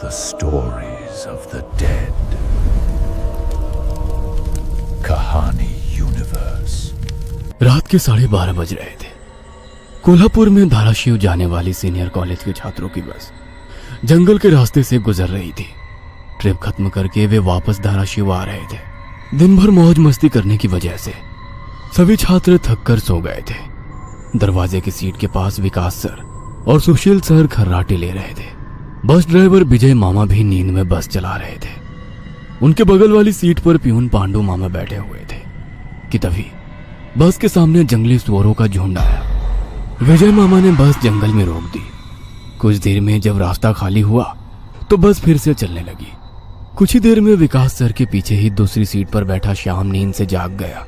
the stories of the dead. कहानी universe. रात के 12:30 बज रहे थे। कोल्हापुर में धाराशिव जाने वाली सीनियर कॉलेज के छात्रों की बस जंगल के रास्ते से गुजर रही थी। ट्रिप खत्म करके वे वापस धाराशिव आ रहे थे। दिन भर मौज मस्ती करने की वजह से सभी छात्र थक कर सो गए थे। दरवाजे की सीट के पास विकास सर और सुशील सर खर्राटे ले रहे थे। बस ड्राइवर विजय मामा भी नींद में बस चला रहे थे। उनके बगल वाली सीट पर प्यून पांडु मामा बैठे हुए थे कि तभी बस के सामने जंगली सुअरों का झुंड आया। विजय मामा ने बस जंगल में रोक दी। कुछ देर में जब रास्ता खाली हुआ तो बस फिर से चलने लगी। कुछ ही देर में विकास सर के पीछे ही दूसरी सीट पर बैठा श्याम नींद से जाग गया।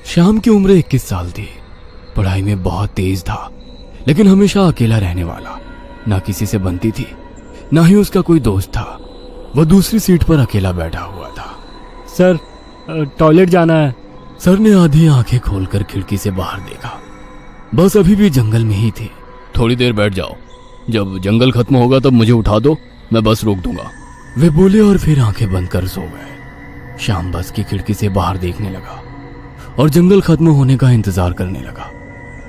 श्याम की उम्र 21 साल थी। पढ़ाई में बहुत तेज था, लेकिन हमेशा अकेला रहने वाला। ना किसी से बनती थी, ना ही उसका कोई दोस्त था। वह दूसरी सीट पर अकेला बैठा हुआ था। सर, टॉयलेट जाना है। सर ने आधी आंखें खोलकर खिड़की से बाहर देखा। बस अभी भी जंगल में ही थी। थोड़ी देर बैठ जाओ, जब जंगल खत्म होगा तब मुझे उठा दो, मैं बस रोक दूंगा। वे बोले और फिर आंखें बंद कर सो गए। श्याम बस की खिड़की से बाहर देखने लगा और जंगल खत्म होने का इंतजार करने लगा।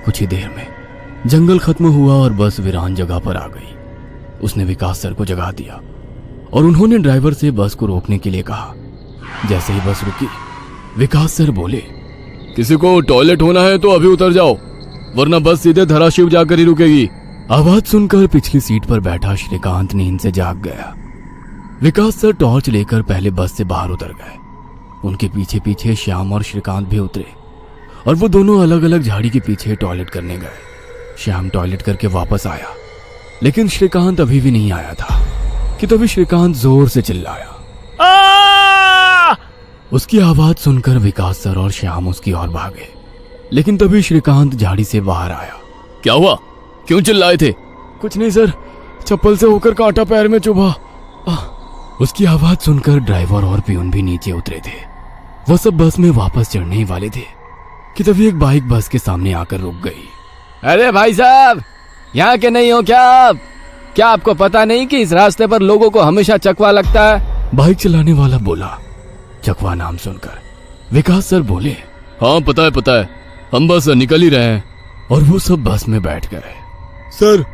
कुछ ही देर में जंगल खत्म हुआ और बस वीरान जगह पर आ गई। उसने विकास सर को जगा दिया और उन्होंने ड्राइवर से बस को रोकने के लिए कहा। जैसे ही बस रुकी, विकास सर बोले, किसी को टॉयलेट होना है तो अभी उतर जाओ, वरना बस सीधे धाराशिव जाकर ही रुकेगी। आवाज सुनकर पिछली सीट पर बैठा श्रीकांत नींद से जाग गया। विकास सर टॉर्च लेकर पहले बस से बाहर उतर गए। उनके पीछे पीछे श्याम और श्रीकांत भी उतरे और वो दोनों अलग अलग झाड़ी के पीछे टॉयलेट करने गए। श्याम टॉयलेट करके वापस आया, लेकिन श्रीकांत अभी भी नहीं आया था कि तभी श्रीकांत जोर से चिल्लाया। उसकी आवाज सुनकर विकास सर और श्याम उसकी ओर भागे, लेकिन तभी श्रीकांत झाड़ी से बाहर आया। क्या हुआ, क्यों चिल्लाए थे? कुछ नहीं सर, चप्पल से होकर कांटा पैर में चुभा। उसकी आवाज सुनकर ड्राइवर और प्यून भी नीचे उतरे थे। वह सब बस में वापस चढ़ने ही वाले थे कि तभी एक बाइक बस के सामने आकर रुक गई। अरे भाई साहब, यहाँ के नहीं हो क्या आप? क्या आपको पता नहीं कि इस रास्ते पर लोगों को हमेशा चकवा लगता है? बाइक चलाने वाला बोला। चकवा नाम सुनकर विकास सर बोले, हाँ पता है, हम बस निकल ही रहे हैं। और वो सब बस में बैठ गए। सर,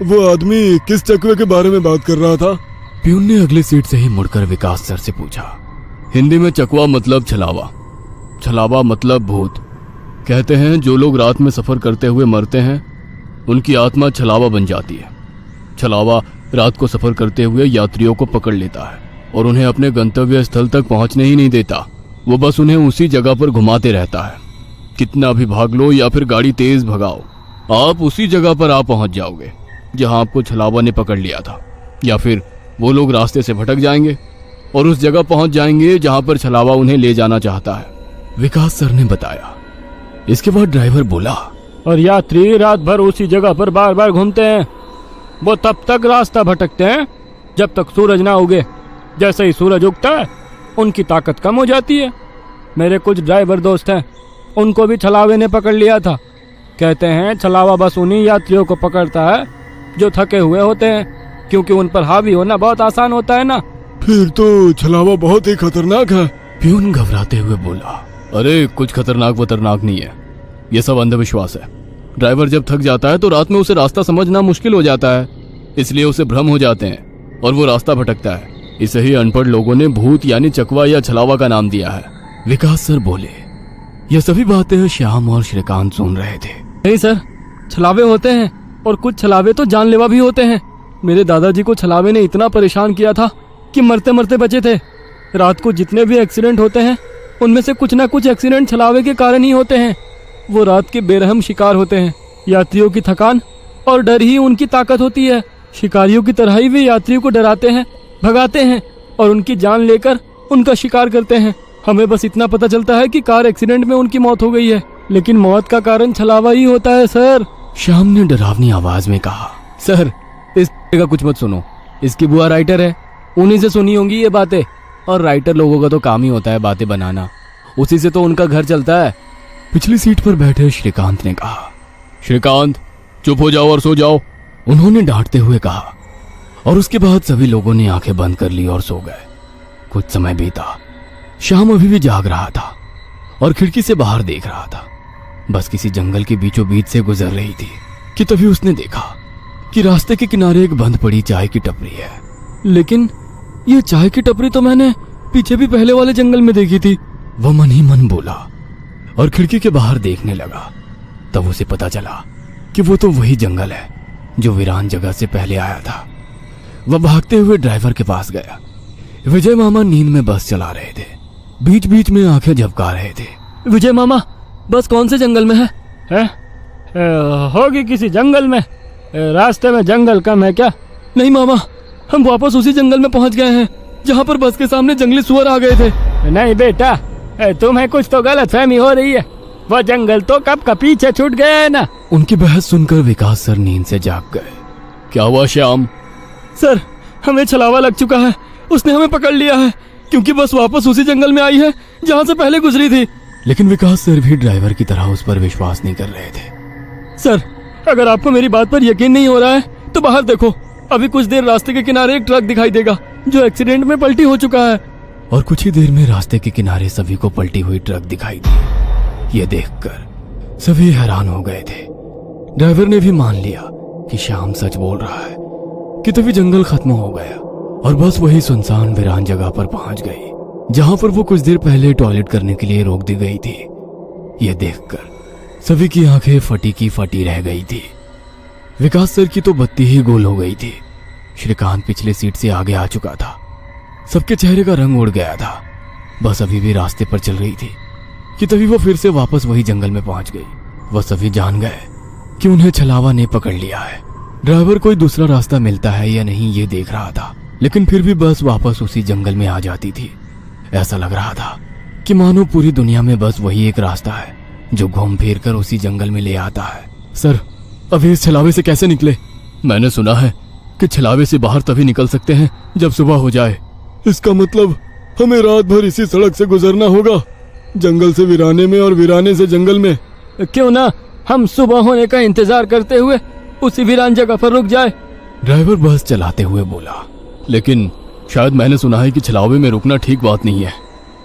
वो आदमी किस चकवे के बारे में बात कर रहा था? प्यून ने अगली सीट से ही मुड़कर विकास सर से पूछा। हिंदी में चकवा मतलब छलावा, छलावा मतलब भूत। कहते हैं जो लोग रात में सफर करते हुए मरते हैं, उनकी आत्मा छलावा बन जाती है। छलावा रात को सफर करते हुए यात्रियों को पकड़ लेता है और उन्हें अपने गंतव्य स्थल तक पहुंचने ही नहीं देता। वो बस उन्हें उसी जगह पर घुमाते रहता है। कितना भी भाग लो या फिर गाड़ी तेज भगाओ, आप उसी जगह पर आप पहुंच जाओगे जहां आपको छलावा ने पकड़ लिया था। या फिर वो लोग रास्ते से भटक जाएंगे और उस जगह पहुंच जाएंगे जहां पर छलावा उन्हें ले जाना चाहता है, विकास सर ने बताया। इसके बाद ड्राइवर बोला, और यात्री रात भर उसी जगह पर बार बार घूमते हैं। वो तब तक रास्ता भटकते हैं जब तक सूरज ना उगे। जैसे ही सूरज उगता है, उनकी ताकत कम हो जाती है। मेरे कुछ ड्राइवर दोस्त हैं, उनको भी छलावे ने पकड़ लिया था। कहते हैं छलावा बस उन्हीं यात्रियों को पकड़ता है जो थके हुए होते हैं, क्योंकि उन पर हावी होना बहुत आसान होता है ना। फिर तो छलावा बहुत ही खतरनाक है। प्यून घबराते हुए बोला। अरे कुछ खतरनाक वतरनाक नहीं है, ये सब अंधविश्वास है। ड्राइवर जब थक जाता है तो रात में उसे रास्ता समझना मुश्किल हो जाता है, इसलिए उसे भ्रम हो जाते हैं और वो रास्ता भटकता है। इसे ही अनपढ़ लोगों ने भूत यानी चकवा या छलावा का नाम दिया है। विकास सर बोले। ये सभी बातें श्याम और श्रीकांत सुन रहे थे। नहीं सर, छलावे होते हैं और कुछ छलावे तो जानलेवा भी होते हैं। मेरे दादाजी को छलावे ने इतना परेशान किया था कि मरते मरते बचे थे। रात को जितने भी एक्सीडेंट होते हैं, उनमें से कुछ ना कुछ एक्सीडेंट छलावे के कारण ही होते हैं। वो रात के बेरहम शिकार होते हैं। यात्रियों की थकान और डर ही उनकी ताकत होती है। शिकारियों की तरह ही वे यात्रियों को डराते हैं, भगाते हैं और उनकी जान लेकर उनका शिकार करते हैं। हमें बस इतना पता चलता है कि कार एक्सीडेंट में उनकी मौत हो गई है, लेकिन मौत का कारण छलावा ही होता है सर। श्याम ने डरावनी आवाज में कहा। सर, इस का कुछ मत सुनो, इसकी बुआ राइटर है, उन्हीं से सुनी होंगी ये बातें। और राइटर लोगों का तो काम ही होता है बातें बनाना, उसी से तो उनका घर चलता है। पिछली सीट पर बैठे श्रीकांत ने कहा। श्रीकांत, चुप हो जाओ और सो जाओ। उन्होंने डांटते हुए कहा और उसके बाद सभी लोगों ने आंखें बंद कर ली और सो गए। कुछ समय बीता। शाम अभी भी जाग रहा था और खिड़की से बाहर देख रहा था। बस किसी जंगल के बीचों बीच से गुजर रही थी कि तभी उसने देखा कि रास्ते के किनारे एक बंद पड़ी चाय की टपरी है। लेकिन ये चाय की टपरी तो मैंने पीछे भी पहले वाले जंगल में देखी थी। वह मन ही मन बोला और खिड़की के बाहर देखने लगा। तब उसे पता चला कि वो तो वही जंगल है जो वीरान जगह से पहले आया था। वह भागते हुए ड्राइवर के पास गया। विजय मामा नींद में बस चला रहे थे। बीच बीच में आंखें झपका रहे थे। विजय मामा, बस कौन से जंगल में है? होगी किसी जंगल में। रास्ते में जंगल कम है क्या? नहीं मामा, हम वापस उसी जंगल में पहुंच गए हैं जहां पर बस के सामने जंगली सुअर आ गए थे। नहीं बेटा, तुम्हें कुछ तो गलतफहमी हो रही है। वह जंगल तो कब का पीछे छूट गया है ना। उनकी बहस सुनकर विकास सर नींद से जाग गए। क्या हुआ श्याम? सर, हमें छलावा लग चुका है। उसने हमें पकड़ लिया है क्योंकि बस वापस उसी जंगल में आई है जहां से पहले गुजरी थी। लेकिन विकास सर भी ड्राइवर की तरह उस पर विश्वास नहीं कर रहे थे। सर, अगर आपको मेरी बात पर यकीन नहीं हो रहा है तो बाहर देखो। अभी कुछ देर रास्ते के किनारे एक ट्रक दिखाई देगा जो एक्सीडेंट में पलटी हो चुका है। और कुछ ही देर में रास्ते के किनारे सभी को पलटी हुई ट्रक दिखाई दी। ये देखकर सभी हैरान हो गए थे। ड्राइवर ने भी मान लिया कि श्याम सच बोल रहा है कि तभी जंगल खत्म हो गया और बस वही सुनसान वीरान जगह पर पहुंच गई जहां पर वो कुछ देर पहले टॉयलेट करने के लिए रोक दी गई थी। ये देखकर सभी की आंखें फटी की फटी रह गई थी। विकास सर की तो बत्ती ही गोल हो गई थी। श्रीकांत पिछले सीट से आगे आ चुका था। सबके चेहरे का रंग उड़ गया था। बस अभी भी रास्ते पर चल रही थी कि तभी वो फिर से वापस वही जंगल में पहुंच गई। वह सभी जान गए कि उन्हें छलावा ने पकड़ लिया है। ड्राइवर कोई दूसरा रास्ता मिलता है या नहीं ये देख रहा था, लेकिन फिर भी बस वापस उसी जंगल में आ जाती थी। ऐसा लग रहा था कि मानो पूरी दुनिया में बस वही एक रास्ता है जो घूम फिर कर उसी जंगल में ले आता है। सर, अभी इस छलावे से कैसे निकले? मैंने सुना है कि छलावे से बाहर तभी निकल सकते हैं जब सुबह हो जाए। इसका मतलब हमें रात भर इसी सड़क से गुजरना होगा, जंगल से वीराने में और वीराने से जंगल में। क्यों ना हम सुबह होने का इंतजार करते हुए उसी वीरान जगह पर रुक जाए। ड्राइवर बस चलाते हुए बोला। लेकिन शायद मैंने सुना है कि छलावे में रुकना ठीक बात नहीं है।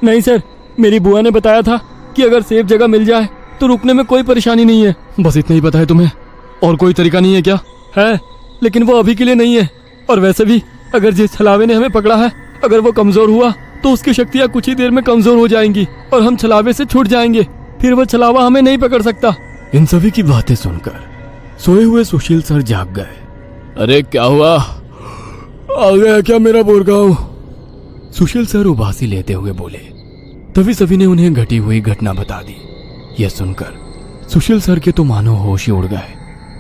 नहीं सर, मेरी बुआ ने बताया था कि अगर सेफ जगह मिल जाए तो रुकने में कोई परेशानी नहीं है। बस इतना ही पता है तुम्हें? और कोई तरीका नहीं है क्या? है, लेकिन वो अभी के लिए नहीं है। और वैसे भी अगर जिस छलावे ने हमें पकड़ा है अगर वो कमजोर हुआ तो उसकी शक्तियां कुछ ही देर में कमजोर हो जाएंगी और हम छलावे से छूट जाएंगे। फिर वो छलावा हमें नहीं पकड़ सकता। इन सभी की बातें सुनकर सोए हुए सुशील सर जाग गए। अरे क्या हुआ? आ गया क्या मेरा बोरगांव? सुशील सर उबासी लेते हुए बोले। तभी सभी ने उन्हें घटी हुई घटना बता दी। यह सुनकर सुशील सर के तो मानो होश ही उड़ गए।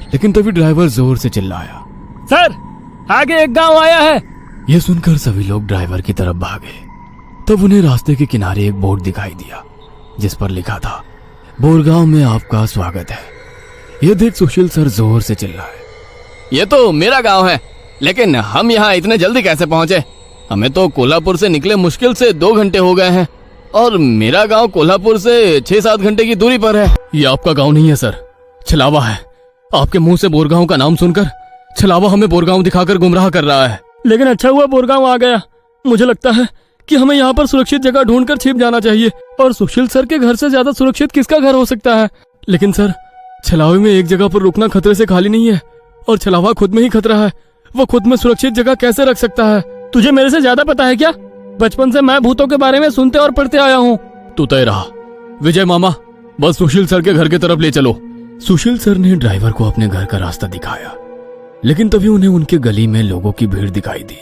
लेकिन तभी ड्राइवर जोर से चिल्लाया, सर, आगे एक गांव आया है। यह सुनकर सभी लोग ड्राइवर की तरफ भागे। तब उन्हें रास्ते के किनारे एक बोर्ड दिखाई दिया जिस पर लिखा था, बोरगांव में आपका स्वागत है। यह देख सुशील सर जोर से चिल्लाए, ये तो मेरा गांव है, लेकिन हम यहाँ इतने जल्दी कैसे पहुंचे? हमें तो कोल्हापुर से निकले मुश्किल से 2 घंटे हो गए हैं और मेरा गांव कोल्हापुर से 6-7 घंटे की दूरी पर है। ये आपका गांव नहीं है सर, छलावा है। आपके मुंह से बोरगांव का नाम सुनकर छलावा हमें बोरगांव दिखाकर गुमराह कर रहा है। लेकिन अच्छा हुआ बोरगांव आ गया। मुझे लगता है कि हमें यहाँ पर सुरक्षित जगह ढूंढकर छिप जाना चाहिए। और सुशील सर के घर से ज्यादा सुरक्षित किसका घर हो सकता है? लेकिन सर, छलावे में एक जगह पर रुकना खतरे से खाली नहीं है और छलावा खुद में ही खतरा है। वो खुद में सुरक्षित जगह कैसे रख सकता है? तुझे मेरे से ज्यादा पता है क्या? बचपन से मैं भूतों के बारे में सुनते और पढ़ते आया हूँ। तू तय रहा। विजय मामा, बस सुशील सर के घर की तरफ ले चलो। सुशील सर ने ड्राइवर को अपने घर का रास्ता दिखाया, लेकिन तभी उन्हें उनके गली में लोगों की भीड़ दिखाई दी।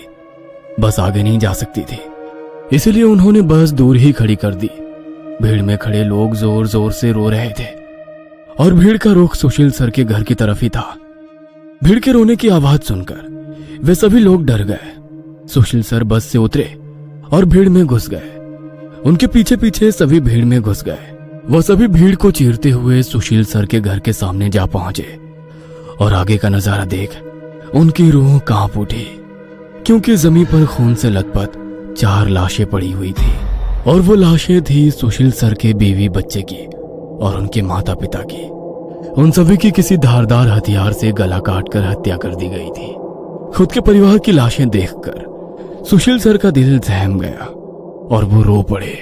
बस आगे नहीं जा सकती थी, इसलिए उन्होंने बस दूर ही खड़ी कर दी। भीड़ में खड़े लोग जोर जोर से रो रहे थे और भीड़ का रुख सुशील सर के घर की तरफ ही था। भीड़ के रोने की आवाज सुनकर वे सभी लोग डर गए। सुशील सर बस से उतरे और भीड़ में घुस गए। उनके पीछे पीछे सभी भीड़ में घुस गए। वह सभी भीड़ को चीरते हुए सुशील सर के घर के सामने जा पहुंचे और आगे का नजारा देख उनकी रूह कांप उठी, क्योंकि जमीन पर खून से लथपथ 4 लाशें पड़ी हुई थी और वो लाशें थी सुशील सर के बीवी बच्चे की और उनके माता पिता की। उन सभी की किसी धारदार हथियार से गला काट कर हत्या कर दी गई थी। खुद के परिवार की लाशें देखकर सुशील सर का दिल सहम गया और वो रो पड़े।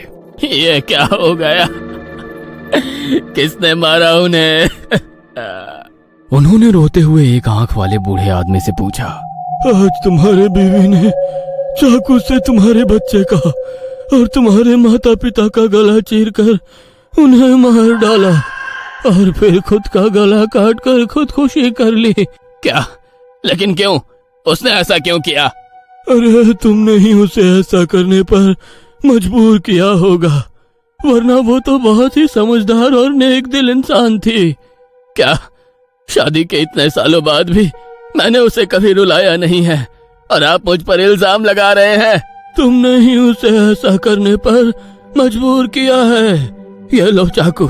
ये क्या हो गया? किसने मारा उन्हें? उन्होंने रोते हुए एक आंख वाले बूढ़े आदमी से पूछा, आज तुम्हारे बीवी ने चाकू से तुम्हारे बच्चे का और तुम्हारे माता पिता का गला चीरकर उन्हें मार डाला और फिर खुद का गला काट कर खुदकुशी कर ली। क्या? लेकिन क्यों? उसने ऐसा क्यों किया? अरे तुमने ही उसे ऐसा करने पर मजबूर किया होगा, वरना वो तो बहुत ही समझदार और नेक दिल इंसान थी। क्या शादी के इतने सालों बाद भी मैंने उसे कभी रुलाया नहीं है और आप मुझ पर इल्जाम लगा रहे हैं? तुमने ही उसे ऐसा करने पर मजबूर किया है। ये लो चाकू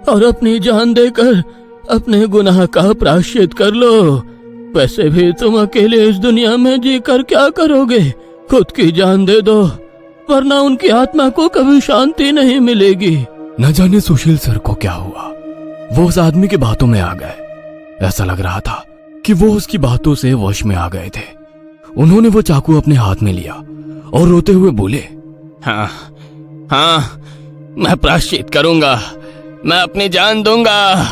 और अपनी जान देकर अपने गुनाह का प्रायश्चित कर लो। वैसे भी तुम अकेले इस दुनिया में जीकर क्या करोगे? खुद की जान दे दो, वरना उनकी आत्मा को कभी शांति नहीं मिलेगी। न जाने सुशील सर को क्या हुआ, वो उस आदमी की बातों में आ गए। ऐसा लग रहा था कि वो उसकी बातों से वश में आ गए थे। उन्होंने वो चाकू अपने हाथ में लिया और रोते हुए बोले, हाँ हाँ, मैं प्रायश्चित करूंगा, मैं अपनी जान दूंगा।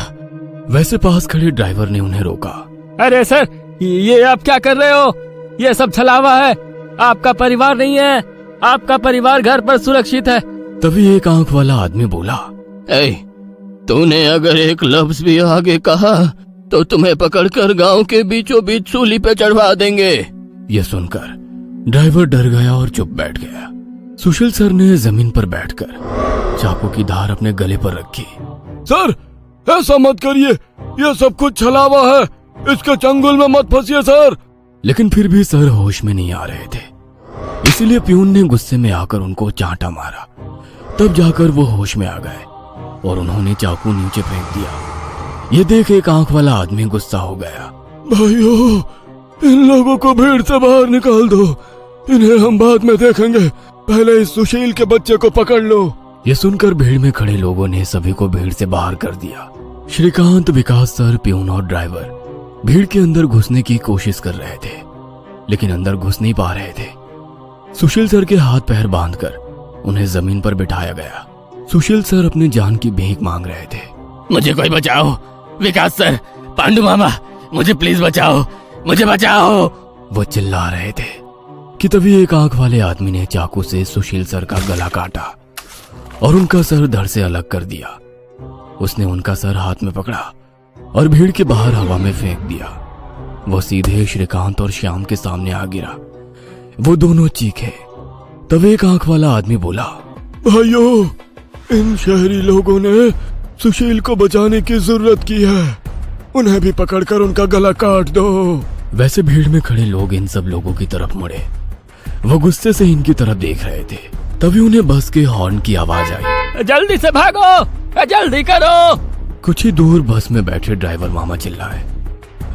वैसे पास खड़े ड्राइवर ने उन्हें रोका। अरे सर, ये आप क्या कर रहे हो? ये सब छलावा है, आपका परिवार नहीं है। आपका परिवार घर पर सुरक्षित है। तभी एक आंख वाला आदमी बोला, ए, तूने अगर एक लफ्ज भी आगे कहा तो तुम्हें पकड़कर गांव के बीचों बीच सूली पे चढ़वा देंगे। यह सुनकर ड्राइवर डर गया और चुप बैठ गया। सुशील सर ने जमीन पर बैठकर चाकू की धार अपने गले पर रखी। सर, ऐसा मत करिए, ये सब कुछ छलावा है, इसके चंगुल में मत फंसिए सर। लेकिन फिर भी सर होश में नहीं आ रहे थे, इसीलिए प्यून ने गुस्से में आकर उनको चांटा मारा। तब जाकर वो होश में आ गए और उन्होंने चाकू नीचे फेंक दिया। ये देख एक आंख वाला आदमी गुस्सा हो गया। भाइयों, इन लोगों को भीड़ से बाहर निकाल दो, इन्हें हम बाद में देखेंगे, पहले इस सुशील के बच्चे को पकड़ लो। ये सुनकर भीड़ में खड़े लोगों ने सभी को भीड़ से बाहर कर दिया। श्रीकांत, विकास सर, प्यून और ड्राइवर भीड़ के अंदर घुसने की कोशिश कर रहे थे, लेकिन अंदर घुस नहीं पा रहे थे। सुशील सर के हाथ पैर बांधकर उन्हें जमीन पर बिठाया गया। सुशील सर अपनी जान की भीख मांग रहे थे। मुझे कोई बचाओ, विकास सर, पांडु मामा, मुझे प्लीज बचाओ, मुझे बचाओ, वो चिल्ला रहे थे कि तभी एक आंख वाले आदमी ने चाकू से सुशील सर का गला काटा और उनका सर धड़ से अलग कर दिया। उसने उनका सर हाथ में पकड़ा और भीड़ के बाहर हवा में फेंक दिया। वो सीधे श्रीकांत और श्याम के सामने आ गिरा। वो दोनों चीखे। तब एक आंख वाला आदमी बोला, भाइयों, इन शहरी लोगों ने सुशील को बचाने की जरूरत की है, उन्हें भी पकड़कर उनका गला काट दो। वैसे भीड़ में खड़े लोग इन सब लोगों की तरफ मुड़े। वो गुस्से से इनकी तरफ देख रहे थे। तभी उन्हें बस के हॉर्न की आवाज आई। जल्दी से भागो, जल्दी करो। कुछ ही दूर बस में बैठे ड्राइवर मामा चिल्लाए।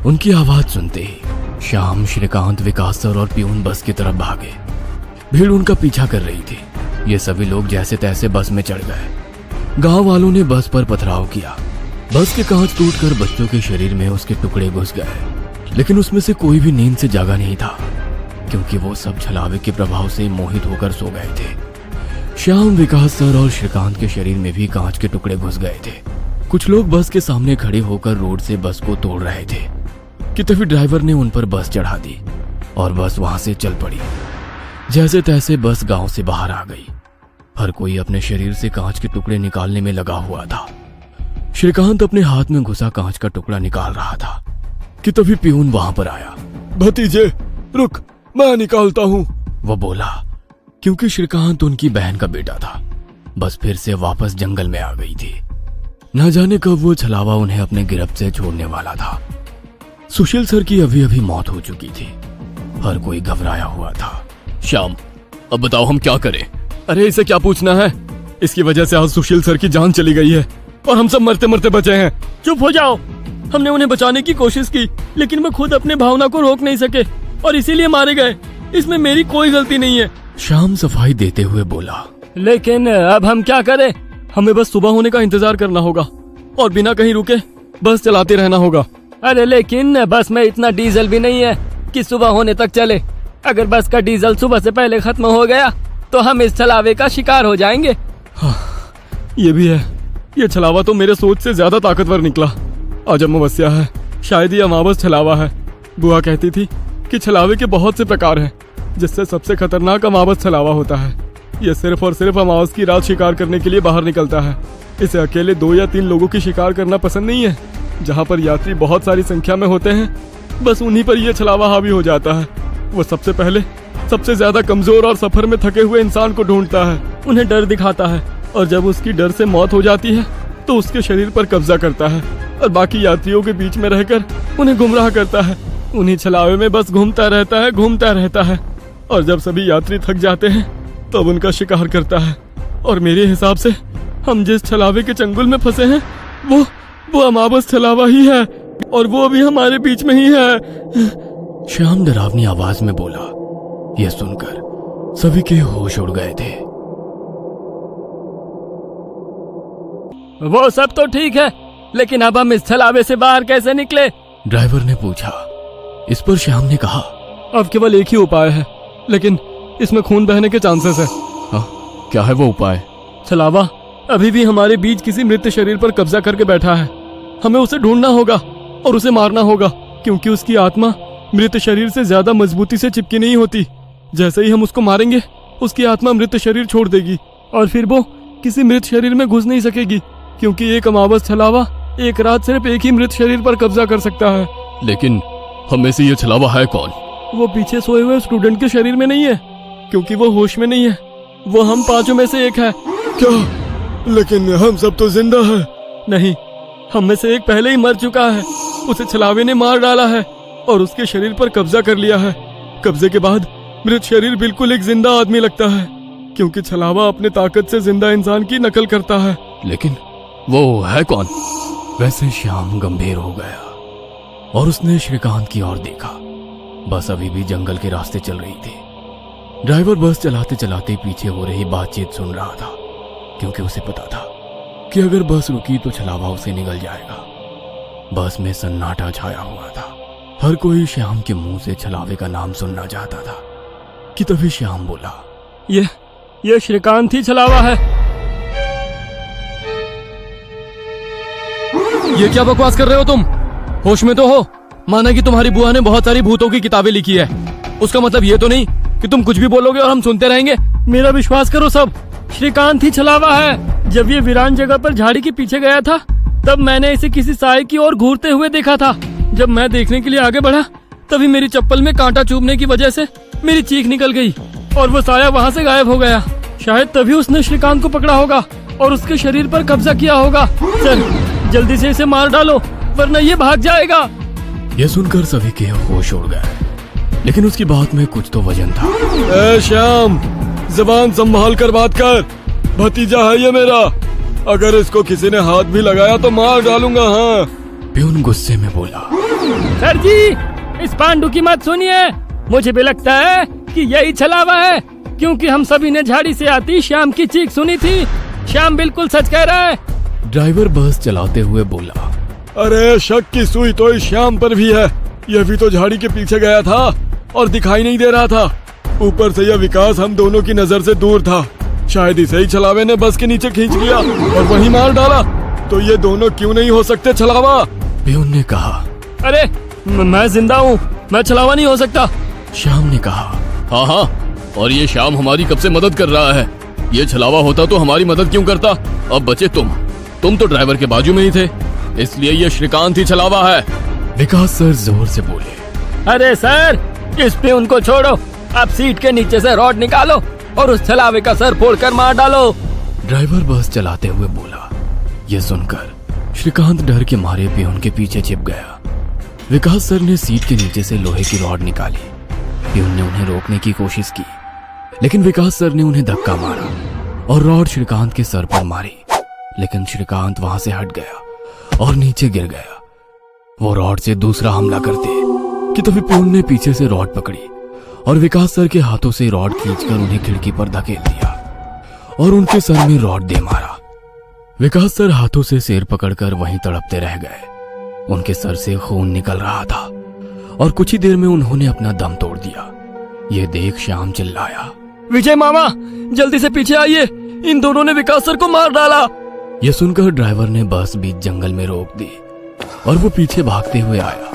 उनकी आवाज सुनते ही श्याम, श्रीकांत, विकास सर और प्यून बस की तरफ भागे। भीड़ उनका पीछा कर रही थी। ये सभी लोग जैसे तैसे बस में चढ़ गए। गांव वालों ने बस पर पथराव किया। बस के कांच टूटकर बच्चों के शरीर में उसके टुकड़े घुस गए, लेकिन उसमें से कोई भी नींद से जागा नहीं था, क्योंकि वो सब छलावे के प्रभाव से मोहित होकर सो गए थे। श्याम, विकास सर और श्रीकांत के शरीर में भी कांच के टुकड़े घुस गए थे। कुछ लोग बस के सामने खड़े होकर रोड से बस को तोड़ रहे थे कि तभी ड्राइवर ने उन पर बस चढ़ा दी और बस वहां से चल पड़ी। जैसे तैसे बस गांव से बाहर आ गई। हर कोई अपने शरीर से कांच के टुकड़े निकालने में लगा हुआ था। श्रीकांत अपने हाथ में घुसा कांच का टुकड़ा निकाल रहा था कि तभी प्यून वहां पर आया। भतीजे, रुक, मैं निकालता हूँ, वो बोला, क्योंकि श्रीकांत उनकी बहन का बेटा था। बस फिर से वापस जंगल में आ गई थी। न जाने कब वो छलावा उन्हें अपने गिरफ्त से छोड़ने वाला था। सुशील सर की अभी अभी मौत हो चुकी थी। हर कोई घबराया हुआ था। श्याम, अब बताओ हम क्या करें? अरे इसे क्या पूछना है, इसकी वजह से आज सुशील सर की जान चली गई है और हम सब मरते मरते बचे हैं। चुप हो जाओ। हमने उन्हें बचाने की कोशिश की, लेकिन मैं खुद अपने भावना को रोक नहीं सके और इसीलिए मारे गए। इसमें मेरी कोई गलती नहीं है। श्याम सफाई देते हुए बोला, लेकिन अब हम क्या करें? हमें बस सुबह होने का इंतजार करना होगा और बिना कहीं रुके बस चलाते रहना होगा। अरे लेकिन बस में इतना डीजल भी नहीं है। कि सुबह होने तक चले। अगर बस का डीजल सुबह से पहले खत्म हो गया तो हम इस छलावे का शिकार हो जाएंगे। ये भी है, ये छलावा तो मेरे सोच से ज्यादा ताकतवर निकला। आज अमावस्या है, शायद ये अमावस छलावा है। बुआ कहती थी कि छलावे के बहुत से प्रकार हैं, जिससे सबसे खतरनाक अमावस छलावा होता है। यह सिर्फ और सिर्फ अमावस की रात शिकार करने के लिए बाहर निकलता है। इसे अकेले 2 या 3 लोगों की शिकार करना पसंद नहीं है। जहाँ पर यात्री बहुत सारी संख्या में होते हैं, बस उन्हीं पर यह छलावा हावी हो जाता है। वो सबसे पहले सबसे ज्यादा कमजोर और सफर में थके हुए इंसान को ढूंढता है, उन्हें डर दिखाता है, और जब उसकी डर से मौत हो जाती है तो उसके शरीर पर कब्जा करता है और बाकी यात्रियों के बीच में रहकर उन्हें गुमराह करता है। उन्हीं छलावे में बस घूमता रहता है और जब सभी यात्री थक जाते हैं तब उनका शिकार करता है। और मेरे हिसाब से हम जिस छलावे के चंगुल में फंसे हैं वो अमावस छलावा ही है, और वो अभी हमारे बीच में ही है। श्याम डरावनी आवाज में बोला। यह सुनकर सभी के होश उड़ गए थे। वो सब तो ठीक है, लेकिन अब हम इस छलावे से बाहर कैसे निकले? ड्राइवर ने पूछा। इस पर श्याम ने कहा, अब केवल एक ही उपाय है, लेकिन इसमें खून बहने के चांसेस है। हाँ, क्या है वो उपाय? छलावा अभी भी हमारे बीच किसी मृत शरीर पर कब्जा करके बैठा है। हमें उसे ढूंढना होगा और उसे मारना होगा, क्योंकि उसकी आत्मा मृत शरीर से ज्यादा मजबूती से चिपकी नहीं होती। जैसे ही हम उसको मारेंगे, उसकी आत्मा मृत शरीर छोड़ देगी और फिर वो किसी मृत शरीर में घुस नहीं सकेगी, क्योंकि एक अमावस छलावा एक रात सिर्फ एक ही मृत शरीर पर कब्जा कर सकता है। लेकिन हम में से ये छलावा है कौन? वो पीछे सोए हुए स्टूडेंट के शरीर में नहीं है, क्योंकि वो होश में नहीं है। वो हम 5 में से एक है। क्या? लेकिन हम सब तो जिंदा हैं। नहीं, हम में से एक पहले ही मर चुका है। उसे छलावे ने मार डाला है और उसके शरीर पर कब्जा कर लिया है। कब्जे के बाद मृत शरीर बिल्कुल एक जिंदा आदमी लगता है, क्योंकि छलावा अपने ताकत से जिंदा इंसान की नकल करता है। लेकिन वो है कौन? वैसे श्याम गंभीर हो गया और उसने श्रीकांत की ओर देखा। बस अभी भी जंगल के रास्ते चल रही थी। ड्राइवर बस चलाते चलाते पीछे हो रही बातचीत सुन रहा था, क्योंकि उसे पता था कि अगर बस रुकी तो छलावा उसे निगल जाएगा। बस में सन्नाटा छाया हुआ था। हर कोई श्याम के मुंह से छलावे का नाम सुनना चाहता था कि तभी श्याम बोला, ये श्रीकांत ही छलावा है। ये क्या बकवास कर रहे हो तुम? होश में तो हो? माना कि तुम्हारी बुआ ने बहुत सारी भूतों की किताबें लिखी है, उसका मतलब ये तो नहीं कि तुम कुछ भी बोलोगे और हम सुनते रहेंगे। मेरा विश्वास करो, सब श्रीकांत ही छलावा है। जब ये वीरान जगह पर झाड़ी के पीछे गया था, तब मैंने इसे किसी साए की ओर घूरते हुए देखा था। जब मैं देखने के लिए आगे बढ़ा, तभी मेरी चप्पल में कांटा चुभने की वजह से मेरी चीख निकल गई और वो साया वहाँ से गायब हो गया। शायद तभी उसने श्रीकांत को पकड़ा होगा और उसके शरीर पर कब्जा किया होगा। चल, जल्दी से इसे मार डालो, वरना ये भाग जाएगा। यह सुनकर सभी के होश उड़ गए, लेकिन उसकी बात में कुछ तो वजन था। ए श्याम, जबान संभाल कर बात कर। भतीजा है ये मेरा, अगर इसको किसी ने हाथ भी लगाया तो मार डालूंगा। हाँ। प्यून गुस्से में बोला, सर जी, इस पांडु की मत सुनिए। मुझे भी लगता है कि यही छलावा है, क्योंकि हम सभी ने झाड़ी से आती श्याम की चीख सुनी थी। श्याम बिल्कुल सच कह रहा है। ड्राइवर बस चलाते हुए बोला, अरे शक की सुई तो इस श्याम पर भी है। यह भी तो झाड़ी के पीछे गया था और दिखाई नहीं दे रहा था। ऊपर से यह विकास हम दोनों की नजर से दूर था। शायद इसे ही छलावे ने बस के नीचे खींच लिया और वहीं मार डाला। तो ये दोनों क्यों नहीं हो सकते छलावा? प्यून ने कहा। अरे मैं जिंदा हूँ, मैं छलावा नहीं हो सकता। श्याम ने कहा, हाँ हाँ, और ये श्याम हमारी कब से मदद कर रहा है। ये छलावा होता तो हमारी मदद क्यों करता? अब बचे तुम तो ड्राइवर के बाजू में ही थे, इसलिए ये श्रीकांत ही छलावा है। विकास सर जोर से बोले, अरे सर, इस पे उनको छोड़ो। आप सीट के नीचे से रॉड निकालो और उस छलावे का सर फोड़कर मार डालो। ड्राइवर बस चलाते हुए बोला। यह सुनकर श्रीकांत डर के मारे प्यून के पीछे छिप गया। विकास सर ने सीट के नीचे से लोहे की रॉड निकाली। प्यून ने उन्हें रोकने की कोशिश की, लेकिन विकास सर ने उन्हें धक्का मारा और रॉड श्रीकांत के सर पर मारी। लेकिन श्रीकांत वहां से हट गया और नीचे गिर गया। वो रॉड से दूसरा हमला करते कि तभी प्यून ने पीछे से रॉड पकड़ी और विकास सर के हाथों से रॉड खींचकर उन्हें खिड़की पर धकेल दिया और उनके सर में रॉड दे मारा। विकास सर हाथों से सिर पकड़कर वहीं तड़पते रह गए। उनके सर से खून निकल रहा था और कुछ ही देर में उन्होंने अपना दम तोड़ दिया। ये देख श्याम चिल्लाया, विजय मामा, जल्दी से पीछे आइए, इन दोनों ने विकास सर को मार डाला। यह सुनकर ड्राइवर ने बस बीच जंगल में रोक दी और वो पीछे भागते हुए आया।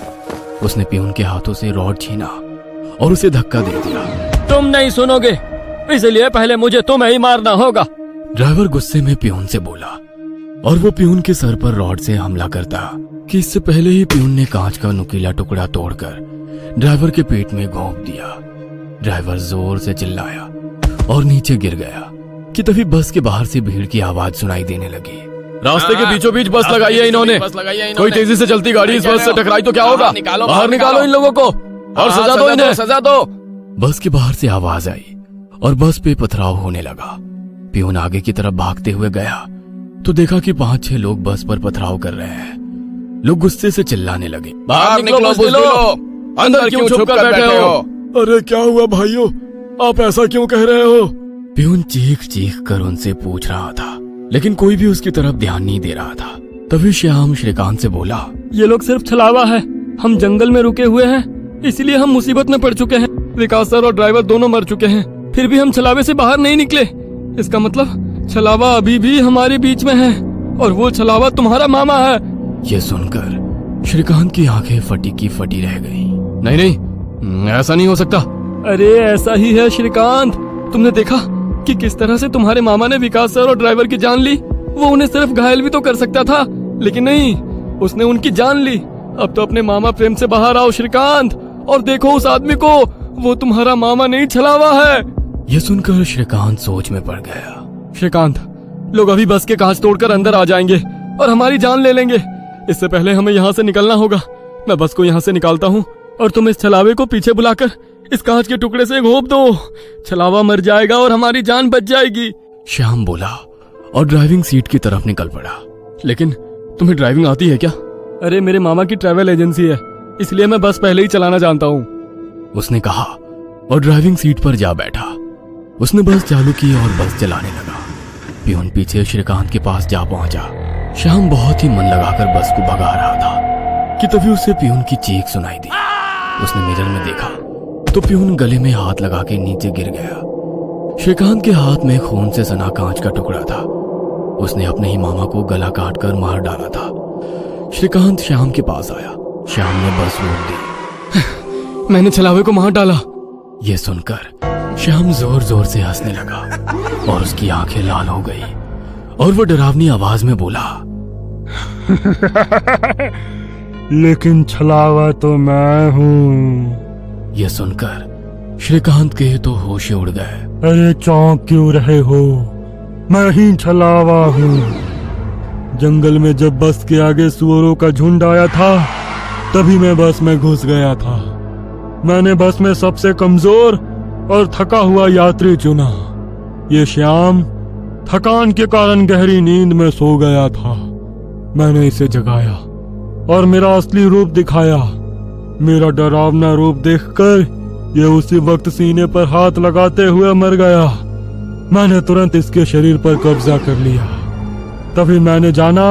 उसने पियून के हाथों से रॉड छीना और उसे धक्का दे दिया। तुम नहीं सुनोगे, इसलिए पहले मुझे तुम्हें ही मारना होगा। ड्राइवर गुस्से में पियून से बोला और वो पियून के सर पर रॉड से हमला करता कि इससे पहले ही पियून ने कांच का नुकीला टुकड़ा तोड़कर ड्राइवर के पेट में घोंप दिया। ड्राइवर जोर से चिल्लाया और नीचे गिर गया कि तभी बस के बाहर से भीड़ की आवाज सुनाई देने लगी। रास्ते के बीचों बीच बस लगाई है इन्होंने। कोई तेजी से चलती गाड़ी इस बस से टकराई तो क्या होगा? बाहर निकालो इन लोगों को और सजा दो इन्हें, सजा दो। बस के बाहर से आवाज आई और बस पे पथराव होने लगा। पियून आगे की तरफ भागते हुए गया तो देखा कि 5-6 लोग बस पर पथराव कर रहे हैं। लोग गुस्से से चिल्लाने लगे, बाहर निकलो बुज़दिलो, अंदर क्यों छुप कर बैठे हो? अरे क्या हुआ भाइयों, आप ऐसा क्यों कह रहे हो? पियून चीख चीख कर उनसे पूछ रहा था, लेकिन कोई भी उसकी तरफ ध्यान नहीं दे रहा था। तभी श्याम श्रीकांत से बोला, ये लोग सिर्फ छलावा है, हम जंगल में रुके हुए हैं, इसलिए हम मुसीबत में पड़ चुके हैं। विकास सर और ड्राइवर दोनों मर चुके हैं, फिर भी हम छलावे से बाहर नहीं निकले। इसका मतलब छलावा अभी भी हमारे बीच में है और वो छलावा तुम्हारा मामा है। ये सुनकर श्रीकांत की आंखें फटी की फटी रह गईं। नहीं नहीं, ऐसा नहीं हो सकता। अरे ऐसा ही है श्रीकांत, तुमने देखा कि किस तरह से तुम्हारे मामा ने विकास सर और ड्राइवर की जान ली। वो उन्हें सिर्फ घायल भी तो कर सकता था, लेकिन नहीं, उसने उनकी जान ली। अब तो अपने मामा प्रेम से बाहर आओ श्रीकांत, और देखो उस आदमी को, वो तुम्हारा मामा नहीं छलावा है। यह सुनकर श्रीकांत सोच में पड़ गया। श्रीकांत, लोग अभी बस के कांच तोड़कर अंदर आ जाएंगे और हमारी जान ले लेंगे। इससे पहले हमें यहाँ से निकलना होगा। मैं बस को यहाँ से निकालता हूँ और तुम इस छलावे को पीछे बुलाकर इस कांच के टुकड़े से घोंप दो। छलावा मर जाएगा और हमारी जान बच जाएगी। श्याम बोला और ड्राइविंग सीट की तरफ निकल पड़ा। लेकिन तुम्हें ड्राइविंग आती है क्या? अरे मेरे मामा की ट्रैवल एजेंसी है, इसलिए मैं बस पहले ही चलाना जानता हूँ, उसने कहा और ड्राइविंग सीट पर जा बैठा। उसने बस चालू की और बस चलाने लगा। पियून पीछे श्रीकांत के पास जा पहुंचा। श्याम बहुत ही मन लगाकर बस को भगा रहा था कि तभी उसे पियून की चीख सुनाई दी। उसने मिरर में देखा तो पियून गले में हाथ लगा के नीचे गिर गया। श्रीकांत के हाथ में खून से सना कांच का टुकड़ा था। उसने अपने ही मामा को गला काट कर मार डाला था। श्रीकांत श्याम के पास आया। श्याम ने बस रोक दी। मैंने छलावे को मार डाला। ये सुनकर श्याम जोर जोर से हंसने लगा और उसकी आंखें लाल हो गई और वो डरावनी आवाज में बोला, लेकिन छलावा तो मैं हूँ। यह सुनकर श्रीकांत के तो होश उड़ गए। अरे चौंक क्यों रहे हो, मैं ही छलावा हूँ। जंगल में जब बस के आगे सुअरों का झुंड आया था, तभी मैं बस में घुस गया था। मैंने बस में सबसे कमजोर और थका हुआ यात्री चुना। ये श्याम थकान के कारण गहरी नींद में सो गया था। मैंने इसे जगाया और मेरा असली रूप दिखाया। मेरा डरावना रूप देखकर ये उसी वक्त सीने पर हाथ लगाते हुए मर गया। मैंने तुरंत इसके शरीर पर कब्जा कर लिया। तभी मैंने जाना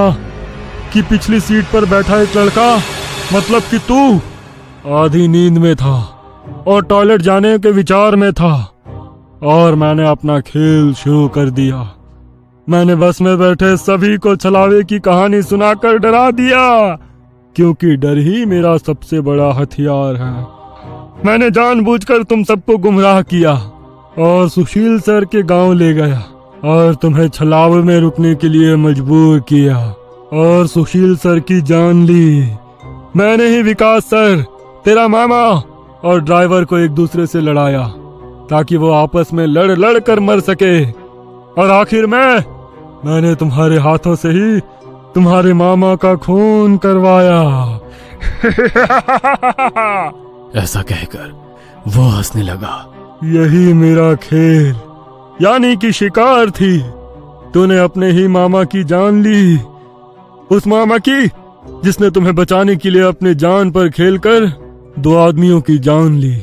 कि पिछली सीट पर बैठा एक लड़का, मतलब कि तू, आधी नींद में था और टॉयलेट जाने के विचार में था, और मैंने अपना खेल शुरू कर दिया। मैंने बस में बैठे सभी को छलावे की कहानी सुनाकर डरा दिया, क्योंकि डर ही मेरा सबसे बड़ा हथियार है। मैंने जानबूझकर तुम सबको गुमराह किया और सुशील सर के गांव ले गया और तुम्हें छलावे में रुकने के लिए मजबूर किया और सुशील सर की जान ली। मैंने ही विकास सर, तेरा मामा और ड्राइवर को एक दूसरे से लड़ाया ताकि वो आपस में लड़ कर मर सके, और आखिर मैंने तुम्हारे हाथों से ही तुम्हारे मामा का खून करवाया। ऐसा कहकर वो हंसने लगा। यही मेरा खेल यानी कि शिकार थी। तूने अपने ही मामा की जान ली, उस मामा की जिसने तुम्हें बचाने के लिए अपने जान पर खेलकर 2 आदमियों की जान ली।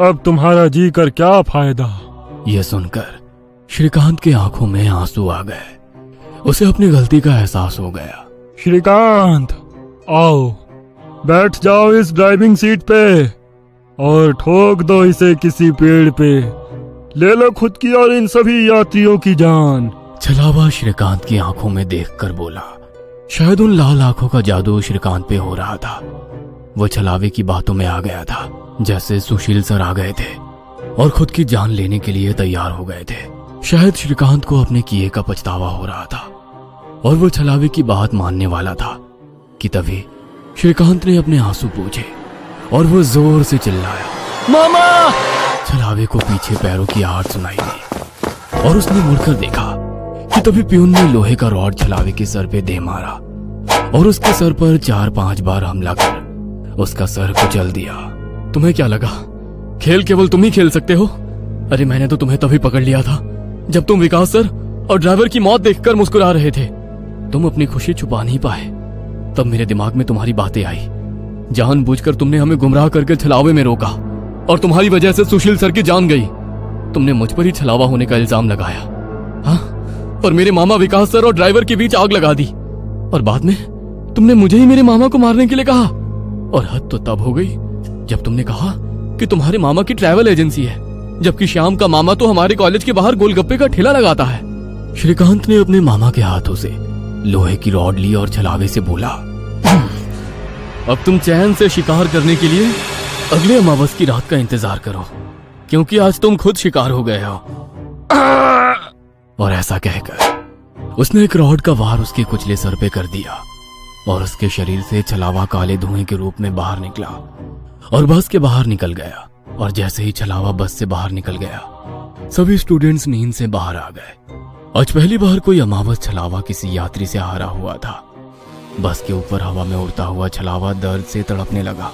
अब तुम्हारा जी कर क्या फायदा। यह सुनकर श्रीकांत की आंखों में आंसू आ गए। उसे अपनी गलती का एहसास हो गया। श्रीकांत, आओ बैठ जाओ इस ड्राइविंग सीट पे। और ठोक दो इसे किसी पेड़ पे। ले लो खुद की और इन सभी यात्रियों की जान। छलावा श्रीकांत की आंखों में देखकर बोला। शायद उन लाल आंखों का जादू श्रीकांत पे हो रहा था। वो छलावे की बातों में आ गया था, जैसे सुशील सर आ गए थे और खुद की जान लेने के लिए तैयार हो गए थे। शायद श्रीकांत को अपने किए का पछतावा हो रहा था और वो छलावे की बात मानने वाला था कि तभी श्रीकांत ने अपने आंसू पूछे और वो जोर से चिल्लाया, मामा। छलावे को पीछे पैरों की आहट सुनाई दी और उसने मुड़कर देखा कि तभी प्यून ने लोहे का रॉड छलावे के सर पे दे मारा और उसके सर पर 4-5 बार हमला कर उसका सर कुचल दिया। तुम्हें क्या लगा खेल केवल तुम ही खेल सकते हो? अरे मैंने तो तुम्हें तभी पकड़ लिया था जब तुम विकास सर और ड्राइवर की मौत देखकर मुस्कुरा रहे थे। तुम अपनी खुशी छुपा नहीं पाए। तब मेरे दिमाग में तुम्हारी बातें आई। जानबूझकर तुमने हमें गुमराह करके छलावे में रोका और तुम्हारी वजह से सुशील सर की जान गई। तुमने मुझ पर ही छलावा होने का इल्जाम लगाया, हाँ, और मेरे मामा विकास सर और ड्राइवर के बीच आग लगा दी और बाद में तुमने मुझे ही मेरे मामा को मारने के लिए कहा। और हद तो तब हो गई जब तुमने कहा कि तुम्हारे मामा की ट्रैवल एजेंसी है, जबकि श्याम का मामा तो हमारे कॉलेज के बाहर गोलगप्पे का ठेला लगाता है। श्रीकांत ने अपने मामा के हाथों से लोहे की रॉड ली और छलावे से बोला, अब तुम चैन से शिकार करने के लिए अगले अमावस की रात का इंतजार करो, क्योंकि आज तुम खुद शिकार हो गए हो। और ऐसा कहकर उसने एक रॉड का वार उसके कुचले सर पे कर दिया और उसके शरीर से छलावा काले धुएं के रूप में बाहर निकला और बस के बाहर निकल गया। और जैसे ही छलावा बस से बाहर निकल गया, सभी स्टूडेंट्स नींद से बाहर आ गए। आज पहली बार कोई अमावस छलावा किसी यात्री से हारा हुआ था। बस के ऊपर हवा में उड़ता हुआ छलावा दर्द से तड़पने लगा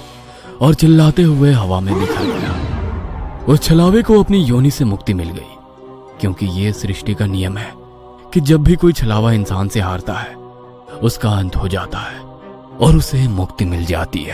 और चिल्लाते हुए हवा में बिखर गया। उस छलावे को अपनी योनि से मुक्ति मिल गई, क्योंकि ये सृष्टि का नियम है कि जब भी कोई छलावा इंसान से हारता है, उसका अंत हो जाता है और उसे मुक्ति मिल जाती है।